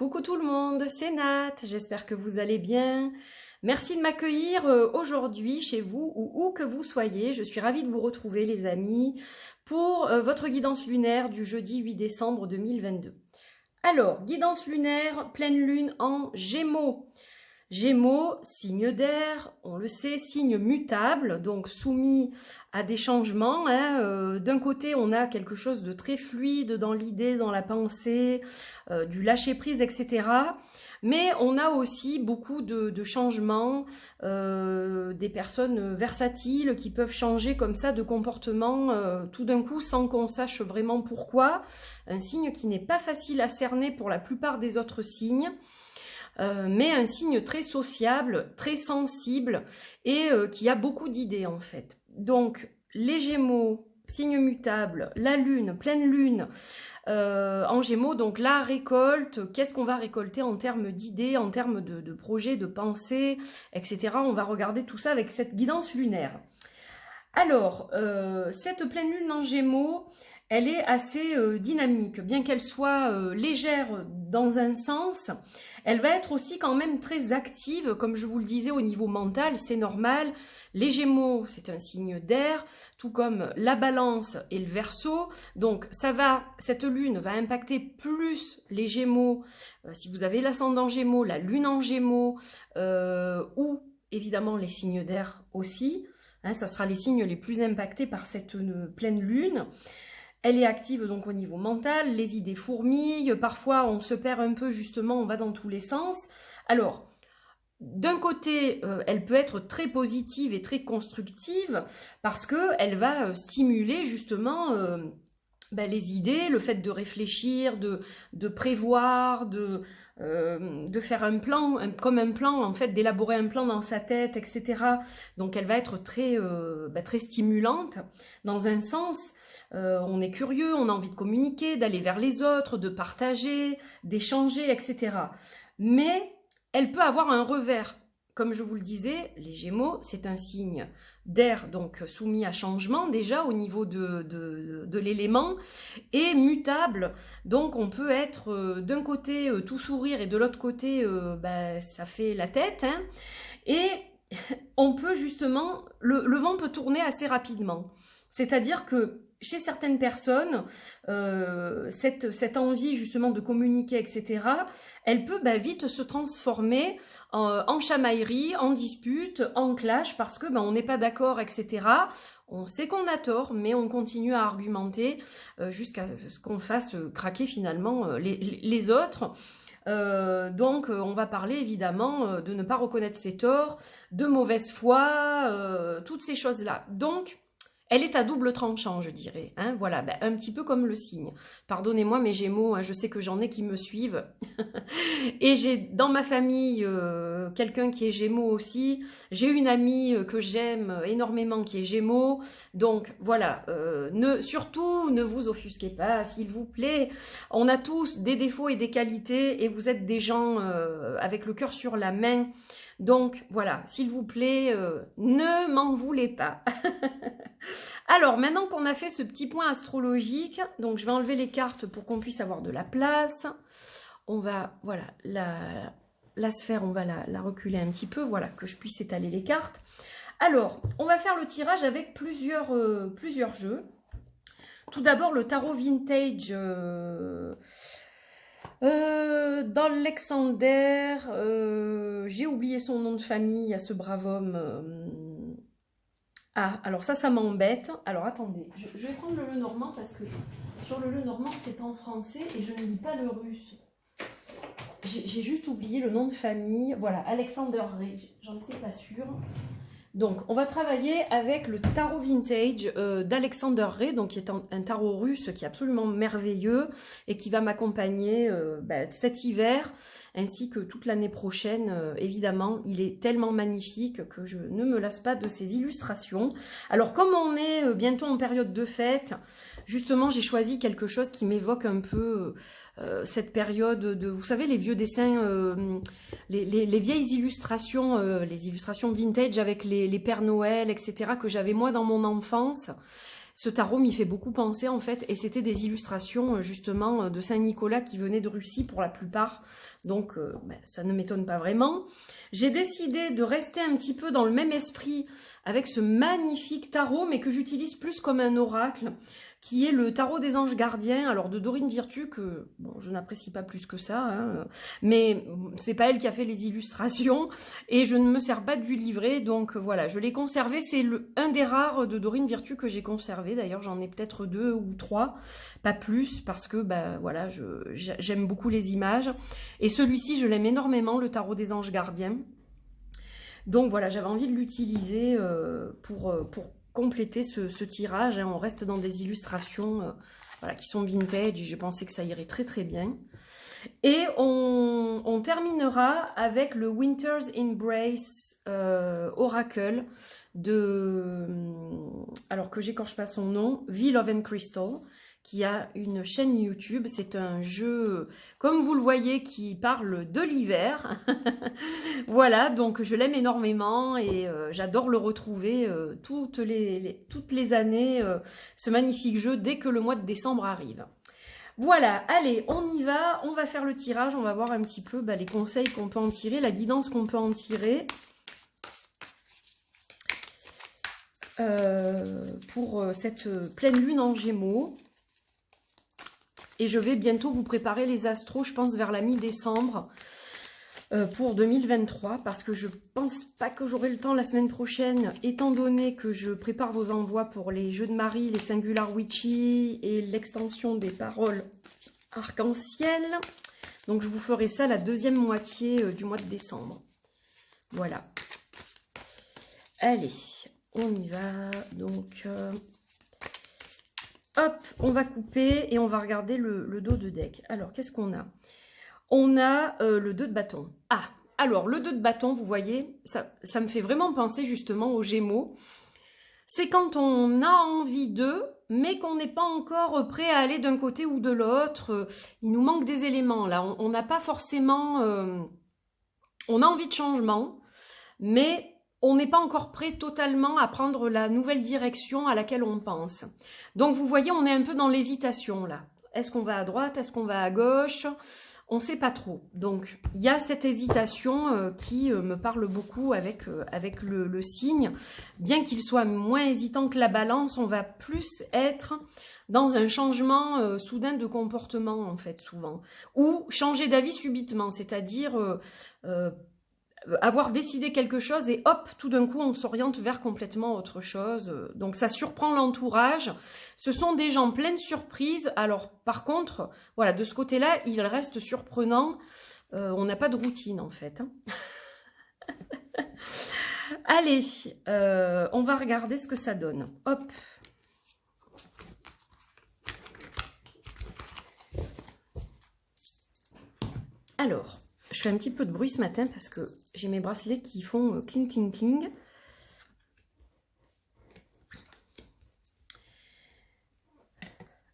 Coucou tout le monde, c'est Nat, j'espère que vous allez bien. Merci de m'accueillir aujourd'hui chez vous ou où que vous soyez. Je suis ravie de vous retrouver les amis pour votre guidance lunaire du jeudi 8 décembre 2022. Alors, guidance lunaire, pleine lune en Gémeaux. Gémeaux, signe d'air, on le sait, signe mutable, donc soumis à des changements. D'un côté, on a quelque chose de très fluide dans l'idée, dans la pensée, du lâcher-prise, etc. Mais on a aussi beaucoup de changements, des personnes versatiles qui peuvent changer comme ça de comportement tout d'un coup sans qu'on sache vraiment pourquoi. Un signe qui n'est pas facile à cerner pour la plupart des autres signes. Mais un signe très sociable, très sensible et qui a beaucoup d'idées en fait. Donc les Gémeaux, signe mutable, la lune, pleine lune en Gémeaux, donc la récolte, qu'est-ce qu'on va récolter en termes d'idées, en termes de projets, de pensées, etc. On va regarder tout ça avec cette guidance lunaire. Alors, cette pleine lune en Gémeaux, elle est assez dynamique, bien qu'elle soit légère dans un sens, elle va être aussi quand même très active, comme je vous le disais au niveau mental, c'est normal. Les Gémeaux, c'est un signe d'air, tout comme la Balance et le Verseau. Donc cette lune va impacter plus les Gémeaux, si vous avez l'ascendant Gémeaux, la lune en Gémeaux, ou évidemment les signes d'air aussi. Ça sera les signes les plus impactés par cette pleine lune. Elle est active donc au niveau mental, les idées fourmillent, parfois on se perd un peu justement, on va dans tous les sens. Alors, d'un côté, elle peut être très positive et très constructive parce qu'elle va stimuler justement les idées, le fait de réfléchir, de prévoir, de faire un plan, comme un plan, en fait, d'élaborer un plan dans sa tête, etc. Donc elle va être très stimulante dans un sens. On est curieux, on a envie de communiquer, d'aller vers les autres, de partager, d'échanger, etc. Mais elle peut avoir un revers. Comme je vous le disais, les Gémeaux, c'est un signe d'air, donc soumis à changement déjà au niveau de l'élément, et mutable. Donc on peut être d'un côté tout sourire et de l'autre côté, ça fait la tête. Et on peut justement, le vent peut tourner assez rapidement. C'est-à-dire que chez certaines personnes, cette envie justement de communiquer, etc., elle peut vite se transformer en chamaillerie, en dispute, en clash, parce que on n'est pas d'accord, etc. On sait qu'on a tort, mais on continue à argumenter jusqu'à ce qu'on fasse craquer finalement les autres. Donc on va parler évidemment de ne pas reconnaître ses torts, de mauvaise foi, toutes ces choses-là. Donc elle est à double tranchant, je dirais. Voilà, un petit peu comme le signe. Pardonnez-moi mes Gémeaux, je sais que j'en ai qui me suivent. Et j'ai dans ma famille quelqu'un qui est Gémeaux aussi. J'ai une amie que j'aime énormément qui est Gémeaux. Donc voilà, surtout ne vous offusquez pas, s'il vous plaît. On a tous des défauts et des qualités et vous êtes des gens avec le cœur sur la main. Donc voilà, s'il vous plaît, ne m'en voulez pas. Alors, maintenant qu'on a fait ce petit point astrologique, donc je vais enlever les cartes pour qu'on puisse avoir de la place. On va, voilà, la sphère, on va la reculer un petit peu, voilà, que je puisse étaler les cartes. Alors, on va faire le tirage avec plusieurs jeux. Tout d'abord, le tarot vintage d'Alexander. J'ai oublié son nom de famille à ce brave homme. Ah, alors ça m'embête. Alors attendez, je vais prendre le Lenormand parce que sur le Lenormand c'est en français et je ne lis pas le russe. J'ai juste oublié le nom de famille. Voilà, Alexander Ray, j'en étais pas sûre. Donc on va travailler avec le tarot vintage d'Alexander Ray, donc qui est un tarot russe qui est absolument merveilleux et qui va m'accompagner cet hiver ainsi que toute l'année prochaine. Évidemment, il est tellement magnifique que je ne me lasse pas de ses illustrations. Alors comme on est bientôt en période de fête, justement j'ai choisi quelque chose qui m'évoque un peu cette période de, vous savez, les vieux dessins, les vieilles illustrations, les illustrations vintage avec les Pères Noël, etc., que j'avais moi dans mon enfance. Ce tarot m'y fait beaucoup penser en fait, et c'était des illustrations justement de Saint-Nicolas qui venaient de Russie pour la plupart, donc ça ne m'étonne pas vraiment. J'ai décidé de rester un petit peu dans le même esprit avec ce magnifique tarot, mais que j'utilise plus comme un oracle, qui est le tarot des anges gardiens, alors de Dorine Virtue, que bon, je n'apprécie pas plus que ça, hein, mais c'est pas elle qui a fait les illustrations, et je ne me sers pas du livret, donc voilà, je l'ai conservé, c'est un des rares de Dorine Virtue que j'ai conservé, d'ailleurs j'en ai peut-être 2 ou 3, pas plus, parce que ben voilà, j'aime beaucoup les images, et celui-ci je l'aime énormément, le tarot des anges gardiens, donc voilà, j'avais envie de l'utiliser pour compléter ce tirage, hein. On reste dans des illustrations voilà, qui sont vintage, et j'ai pensé que ça irait très très bien. Et on terminera avec le Winter's Embrace Oracle de, alors que j'écorche pas son nom, V Love and Crystal, qui a une chaîne YouTube. C'est un jeu, comme vous le voyez, qui parle de l'hiver. Voilà, donc je l'aime énormément et j'adore le retrouver toutes les années, ce magnifique jeu, dès que le mois de décembre arrive. Voilà, allez, on y va, on va faire le tirage, on va voir un petit peu les conseils qu'on peut en tirer, la guidance qu'on peut en tirer. Pour cette pleine lune en Gémeaux. Et je vais bientôt vous préparer les astros, je pense vers la mi-décembre pour 2023, parce que je pense pas que j'aurai le temps la semaine prochaine, étant donné que je prépare vos envois pour les jeux de Marie, les Singular Witchy et l'extension des paroles arc-en-ciel. Donc je vous ferai ça la deuxième moitié du mois de décembre. Voilà. Allez, on y va. Donc... hop, on va couper et on va regarder le dos de deck. Alors, qu'est-ce qu'on a? On a le 2 de bâton. Ah, alors, le 2 de bâton, vous voyez, ça me fait vraiment penser justement aux Gémeaux. C'est quand on a envie d'eux, mais qu'on n'est pas encore prêt à aller d'un côté ou de l'autre. Il nous manque des éléments, là. On n'a pas forcément... on a envie de changement, mais... on n'est pas encore prêt totalement à prendre la nouvelle direction à laquelle on pense. Donc vous voyez, on est un peu dans l'hésitation là. Est-ce qu'on va à droite? Est-ce qu'on va à gauche? On ne sait pas trop. Donc il y a cette hésitation qui me parle beaucoup avec le signe. Bien qu'il soit moins hésitant que la balance, on va plus être dans un changement soudain de comportement en fait souvent. Ou changer d'avis subitement, c'est-à-dire... avoir décidé quelque chose et hop, tout d'un coup, on s'oriente vers complètement autre chose. Donc, ça surprend l'entourage. Ce sont des gens pleins de surprises. Alors, par contre, voilà, de ce côté-là, il reste surprenant. On n'a pas de routine, en fait. Hein. Allez, on va regarder ce que ça donne. Hop. Alors... je fais un petit peu de bruit ce matin parce que j'ai mes bracelets qui font cling, cling, cling.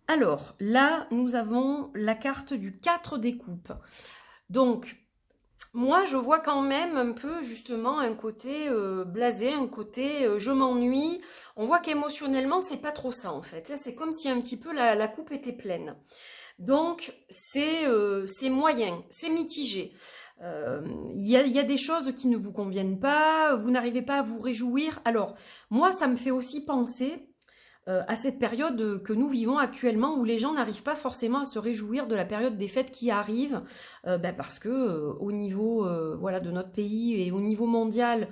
Alors, là, nous avons la carte du 4 des coupes. Donc, moi, je vois quand même un peu, justement, un côté blasé, un côté je m'ennuie. On voit qu'émotionnellement, c'est pas trop ça, en fait. C'est comme si un petit peu la coupe était pleine. Donc, c'est moyen, c'est mitigé. Il y a des choses qui ne vous conviennent pas, vous n'arrivez pas à vous réjouir. Alors, moi, ça me fait aussi penser à cette période que nous vivons actuellement où les gens n'arrivent pas forcément à se réjouir de la période des fêtes qui arrivent parce que au niveau voilà, de notre pays et au niveau mondial,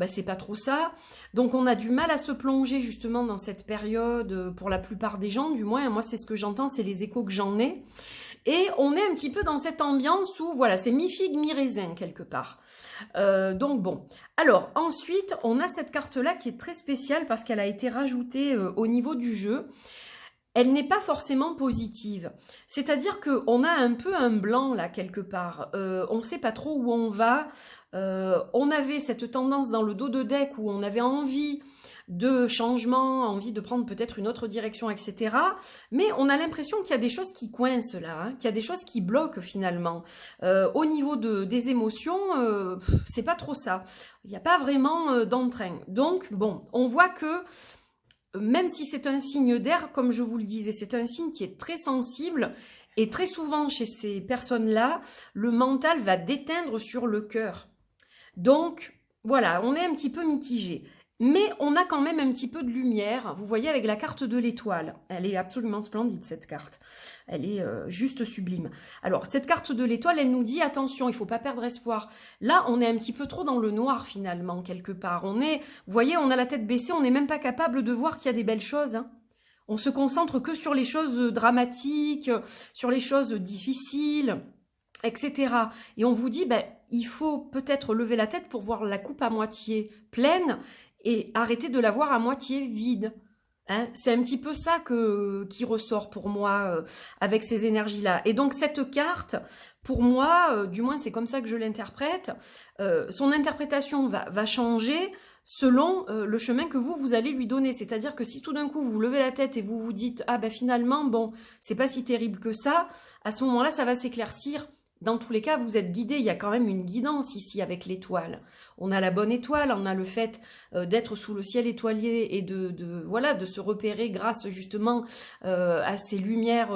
c'est pas trop ça. Donc on a du mal à se plonger justement dans cette période pour la plupart des gens, du moins. Moi, c'est ce que j'entends, c'est les échos que j'en ai. Et on est un petit peu dans cette ambiance où, voilà, c'est mi-figue, mi-raisin, quelque part. Donc, bon. Alors, ensuite, on a cette carte-là qui est très spéciale parce qu'elle a été rajoutée au niveau du jeu. Elle n'est pas forcément positive. C'est-à-dire qu'on a un peu un blanc, là, quelque part. On ne sait pas trop où on va. On avait cette tendance dans le dos de deck où on avait envie de changement, envie de prendre peut-être une autre direction, etc. Mais on a l'impression qu'il y a des choses qui coincent là, hein, qu'il y a des choses qui bloquent finalement. Au niveau des émotions, c'est pas trop ça. Il n'y a pas vraiment d'entrain. Donc, bon, on voit que même si c'est un signe d'air, comme je vous le disais, c'est un signe qui est très sensible et très souvent chez ces personnes-là, le mental va déteindre sur le cœur. Donc, voilà, on est un petit peu mitigé. Mais on a quand même un petit peu de lumière, vous voyez, avec la carte de l'étoile. Elle est absolument splendide, cette carte. Elle est juste sublime. Alors, cette carte de l'étoile, elle nous dit, attention, il ne faut pas perdre espoir. Là, on est un petit peu trop dans le noir, finalement, quelque part. Vous voyez, on a la tête baissée, on n'est même pas capable de voir qu'il y a des belles choses, hein. On se concentre que sur les choses dramatiques, sur les choses difficiles, etc. Et on vous dit, ben, il faut peut-être lever la tête pour voir la coupe à moitié pleine et arrêter de la voir à moitié vide. Hein, c'est un petit peu ça qui ressort pour moi avec ces énergies-là. Et donc cette carte, pour moi, du moins c'est comme ça que je l'interprète, son interprétation va changer selon le chemin que vous allez lui donner. C'est-à-dire que si tout d'un coup vous levez la tête et vous vous dites « Ah ben finalement, bon, c'est pas si terrible que ça », à ce moment-là, ça va s'éclaircir. Dans tous les cas, vous êtes guidé, il y a quand même une guidance ici avec l'étoile. On a la bonne étoile, on a le fait d'être sous le ciel étoilé et voilà, de se repérer grâce justement à ces lumières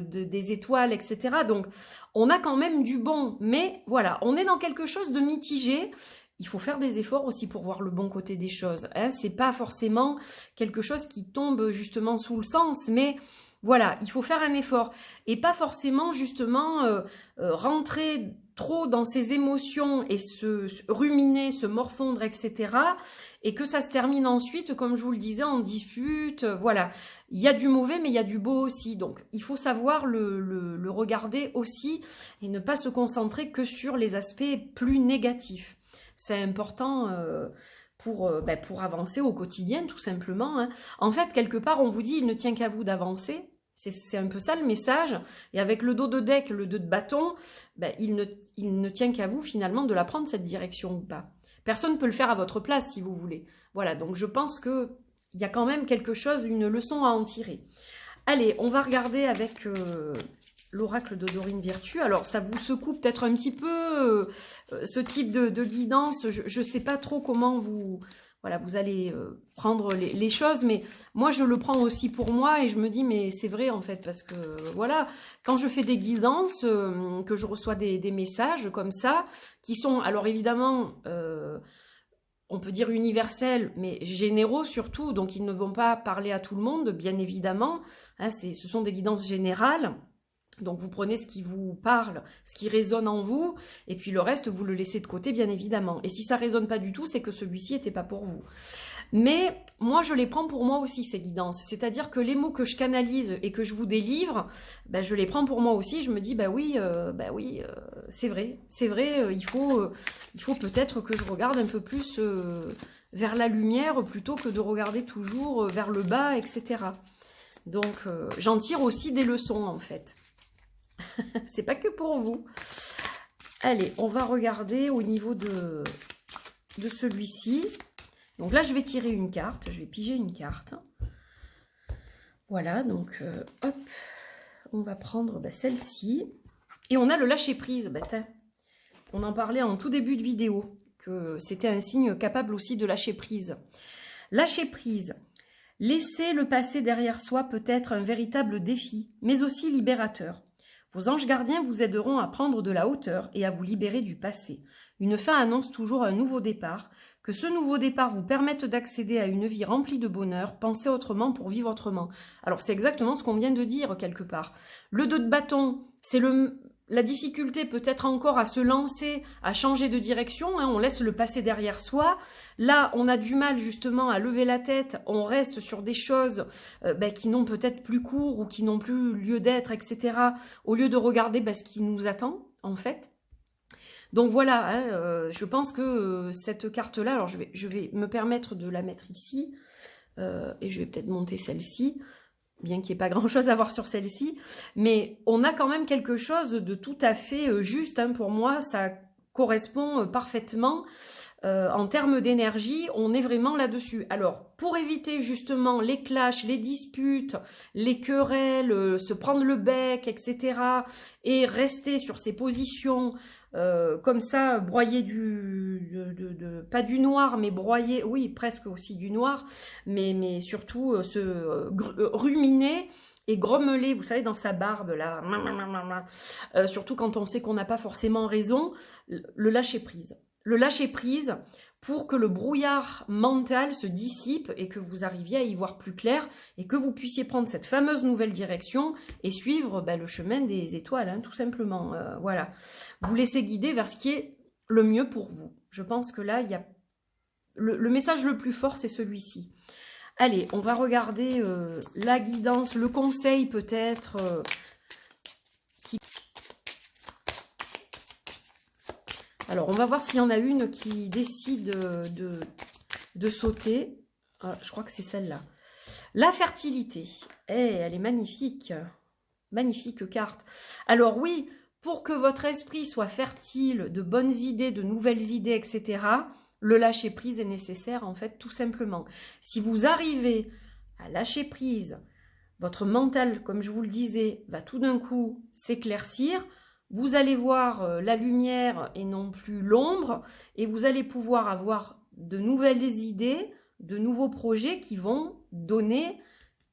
des étoiles, etc. Donc, on a quand même du bon, mais voilà, on est dans quelque chose de mitigé. Il faut faire des efforts aussi pour voir le bon côté des choses. Hein. C'est pas forcément quelque chose qui tombe justement sous le sens, mais voilà, il faut faire un effort et pas forcément justement rentrer trop dans ses émotions et se ruminer, se morfondre, etc. Et que ça se termine ensuite, comme je vous le disais, en dispute. Voilà, il y a du mauvais, mais il y a du beau aussi. Donc, il faut savoir le regarder aussi et ne pas se concentrer que sur les aspects plus négatifs. C'est important pour avancer au quotidien, tout simplement. Hein. En fait, quelque part, on vous dit, il ne tient qu'à vous d'avancer. C'est un peu ça le message. Et avec le dos de deck, le dos de bâton, ben, il ne tient qu'à vous finalement de la prendre cette direction ou pas. Personne ne peut le faire à votre place si vous voulez. Voilà, donc je pense qu'il y a quand même quelque chose, une leçon à en tirer. Allez, on va regarder avec l'oracle de Dorine Virtue. Alors, ça vous secoue peut-être un petit peu ce type de guidance. Je ne sais pas trop comment vous allez prendre les choses, mais moi, je le prends aussi pour moi et je me dis, mais c'est vrai en fait, parce que voilà, quand je fais des guidances, que je reçois des messages comme ça, qui sont, alors évidemment, on peut dire universels, mais généraux surtout, donc ils ne vont pas parler à tout le monde, bien évidemment, hein, ce sont des guidances générales. Donc vous prenez ce qui vous parle, ce qui résonne en vous, et puis le reste, vous le laissez de côté, bien évidemment. Et si ça ne résonne pas du tout, c'est que celui-ci n'était pas pour vous. Mais moi, je les prends pour moi aussi, ces guidances. C'est-à-dire que les mots que je canalise et que je vous délivre, ben, je les prends pour moi aussi. Je me dis, bah oui, c'est vrai. C'est vrai, il faut peut-être que je regarde un peu plus vers la lumière plutôt que de regarder toujours vers le bas, etc. Donc, j'en tire aussi des leçons, en fait. C'est pas que pour vous. Allez, on va regarder au niveau de celui-ci. Donc là, je vais tirer une carte. Je vais piger une carte. Voilà, donc hop. On va prendre celle-ci. Et on a le lâcher-prise. On en parlait en tout début de vidéo. Que c'était un signe capable aussi de lâcher prise. Lâcher prise. Laisser le passé derrière soi peut être un véritable défi, mais aussi libérateur. Vos anges gardiens vous aideront à prendre de la hauteur et à vous libérer du passé. Une fin annonce toujours un nouveau départ. Que ce nouveau départ vous permette d'accéder à une vie remplie de bonheur, pensez autrement pour vivre autrement. Alors c'est exactement ce qu'on vient de dire quelque part. Le 2 de bâton, c'est la difficulté peut-être encore à se lancer, à changer de direction, hein, on laisse le passé derrière soi. Là, on a du mal justement à lever la tête, on reste sur des choses qui n'ont peut-être plus cours ou qui n'ont plus lieu d'être, etc. Au lieu de regarder ce qui nous attend, en fait. Donc voilà, hein, je pense que cette carte-là, alors je vais me permettre de la mettre ici, et je vais peut-être monter celle-ci, bien qu'il n'y ait pas grand-chose à voir sur celle-ci, mais on a quand même quelque chose de tout à fait juste, hein, pour moi, ça correspond parfaitement en termes d'énergie, on est vraiment là-dessus. Alors, pour éviter justement les clashs, les disputes, les querelles, se prendre le bec, etc., et rester sur ses positions comme ça, broyer pas du noir, mais broyer, oui, presque aussi du noir, mais surtout ruminer et grommeler, vous savez, dans sa barbe, là, surtout quand on sait qu'on n'a pas forcément raison, le lâcher-prise. Le lâcher-prise pour que le brouillard mental se dissipe et que vous arriviez à y voir plus clair et que vous puissiez prendre cette fameuse nouvelle direction et suivre le chemin des étoiles, hein, tout simplement. Voilà. Vous laissez guider vers ce qui est le mieux pour vous. Je pense que là, il y a le message le plus fort, c'est celui-ci. Allez, on va regarder la guidance, le conseil peut-être Alors, on va voir s'il y en a une qui décide de sauter. Ah, je crois que c'est celle-là. La fertilité. Elle est magnifique. Magnifique carte. Alors oui, pour que votre esprit soit fertile, de bonnes idées, de nouvelles idées, etc., le lâcher-prise est nécessaire, en fait, tout simplement. Si vous arrivez à lâcher prise, votre mental, comme je vous le disais, va tout d'un coup s'éclaircir. Vous allez voir la lumière et non plus l'ombre, et vous allez pouvoir avoir de nouvelles idées, de nouveaux projets qui vont donner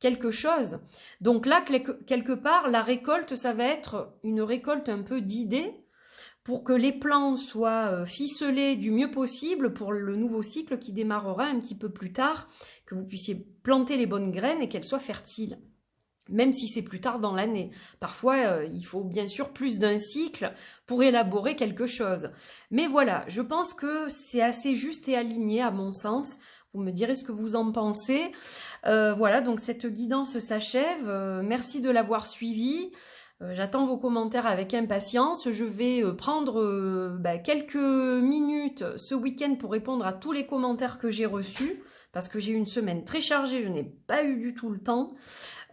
quelque chose. Donc là, quelque part, la récolte, ça va être une récolte un peu d'idées pour que les plans soient ficelés du mieux possible pour le nouveau cycle qui démarrera un petit peu plus tard, que vous puissiez planter les bonnes graines et qu'elles soient fertiles. Même si c'est plus tard dans l'année. Parfois, il faut bien sûr plus d'un cycle pour élaborer quelque chose. Mais voilà, je pense que c'est assez juste et aligné à mon sens. Vous me direz ce que vous en pensez. Voilà, donc cette guidance s'achève. Merci de l'avoir suivie. J'attends vos commentaires avec impatience. Je vais prendre quelques minutes ce week-end pour répondre à tous les commentaires que j'ai reçus. Parce que j'ai eu une semaine très chargée, je n'ai pas eu du tout le temps.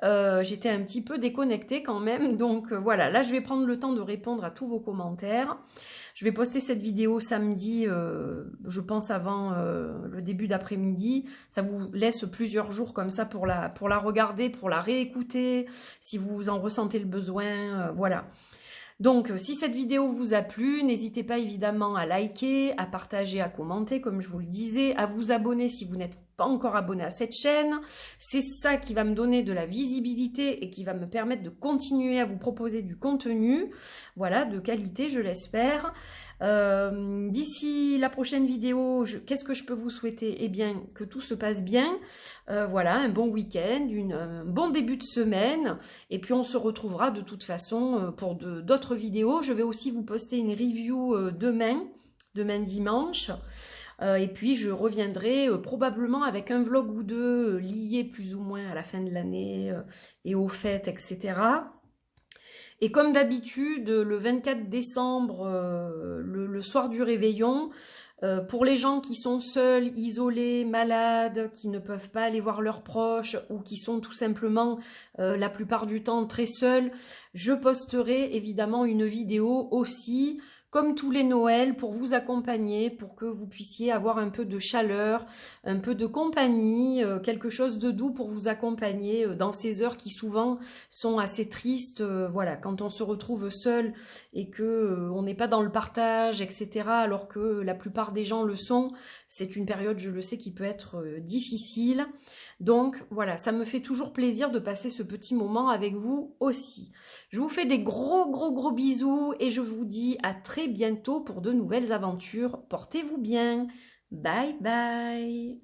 J'étais un petit peu déconnectée quand même, donc voilà, là je vais prendre le temps de répondre à tous vos commentaires. Je vais poster cette vidéo samedi, je pense avant le début d'après-midi. Ça vous laisse plusieurs jours comme ça pour la regarder, pour la réécouter, si vous en ressentez le besoin, voilà. Donc, si cette vidéo vous a plu, n'hésitez pas évidemment à liker, à partager, à commenter, comme je vous le disais, à vous abonner si vous n'êtes pas encore abonné à cette chaîne. C'est ça qui va me donner de la visibilité et qui va me permettre de continuer à vous proposer du contenu, voilà, de qualité, je l'espère. D'ici la prochaine vidéo, qu'est-ce que je peux vous souhaiter? Eh bien, que tout se passe bien, voilà, un bon week-end, un bon début de semaine, et puis on se retrouvera de toute façon pour d'autres vidéos. Je vais aussi vous poster une review demain dimanche, et puis je reviendrai probablement avec un vlog ou deux liés plus ou moins à la fin de l'année et aux fêtes, etc. Et comme d'habitude, le 24 décembre, le soir du réveillon, pour les gens qui sont seuls, isolés, malades, qui ne peuvent pas aller voir leurs proches ou qui sont tout simplement la plupart du temps très seuls, je posterai évidemment une vidéo aussi, comme tous les Noëls, pour vous accompagner, pour que vous puissiez avoir un peu de chaleur, un peu de compagnie, quelque chose de doux pour vous accompagner dans ces heures qui souvent sont assez tristes. Voilà, quand on se retrouve seul et que on n'est pas dans le partage, etc., alors que la plupart des gens le sont, c'est une période, je le sais, qui peut être difficile. Donc voilà, ça me fait toujours plaisir de passer ce petit moment avec vous aussi. Je vous fais des gros bisous et je vous dis à très bientôt pour de nouvelles aventures. Portez-vous bien. Bye bye.